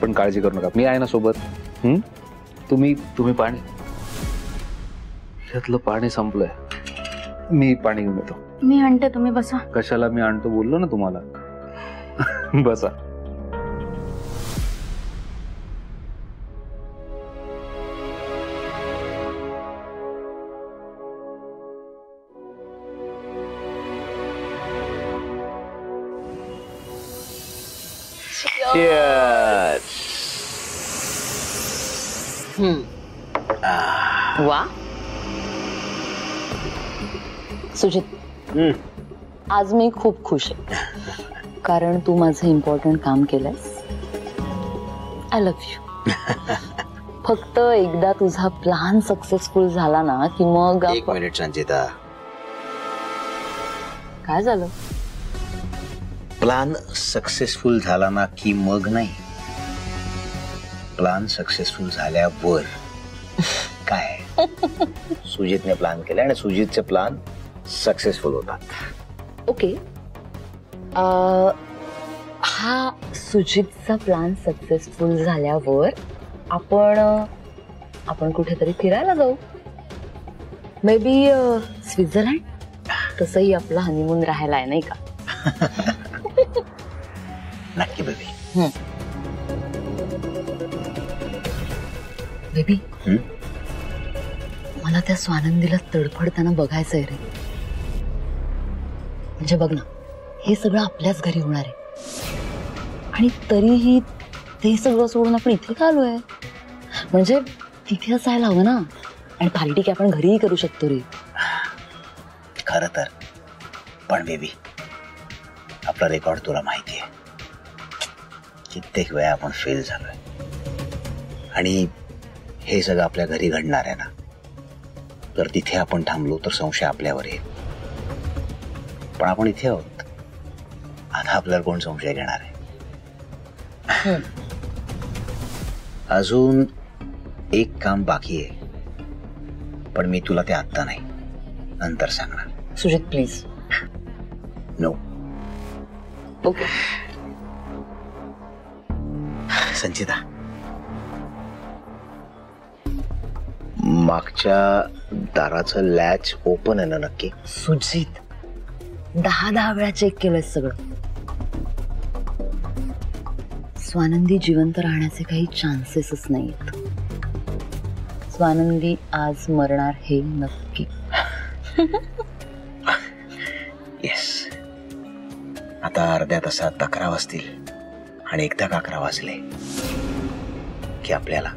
पण काळजी करू नका, मी आहे ना सोबत. तुम्ही पाणी, यातलं पाणी संपलंय, मी पाणी घेऊन येतो. मी आणते, तुम्ही बसा. कशाला मी आणतो बोललो ना तुम्हाला. बसा. वा सुजित, आज मी खूप खुश आहे कारण तू माझं इम्पॉर्टंट काम केलंस. I love you. फक्त एकदा तुझा प्लान सक्सेसफुल झाला ना की मग. एक मिनिट संचिता, काय झालं? प्लान सक्सेसफुल झाला ना की मग नाही, प्लान सक्सेसफुल झाल्यावर. काय सुजितने प्लान केला आणि सुजितचे प्लान सक्सेसफुल होतात. ओके, हा सुजितचा प्लान सक्सेसफुल झाल्यावर आपण कुठेतरी फिरायला जाऊ. May be Switzerland. तसंही आपला हनीमून राहायला आहे नाही का? नक्की बेबी. बेबी, मला त्या स्वानंदीला तडफडताना बघायचंय रे. म्हणजे बघ ना, हे सगळं आपल्याच घरी होणार आहे आणि तरीही ते सगळं सोडून आपण इथे का आलोय? म्हणजे तिथे असायला हवं ना. आणि पार्टी की आपण घरीही करू शकतो रे. खरं तर पण बेबी, आपला रेकॉर्ड तुला माहिती आहे, कित्येक वेळा आपण फेल झालोय आणि हे सगळं आपल्या घरी घडणार आहे ना. जर तिथे आपण थांबलो तर संशय आपल्यावर येईल. पण आपण इथे आहोत, आता आपल्याला कोण संशय घेणार आहे? अजून एक काम बाकी आहे, पण मी तुला ते आत्ता नाही, नंतर सांगणार. सुजित प्लीज. नो. ओके. संचिता, मागच्या दाराचं लॅच ओपन आहे ना नक्की? सुजित, 10 वेळा चेक केलंय सगळं. स्वानंदी जिवंत राहण्याचे काही चान्सेसच नाहीत. स्वानंदी आज मरणार हे नक्की. येस. आता अर्ध्या तासात 11 वाजतील आणि एकदा 11 वाजले की आपल्याला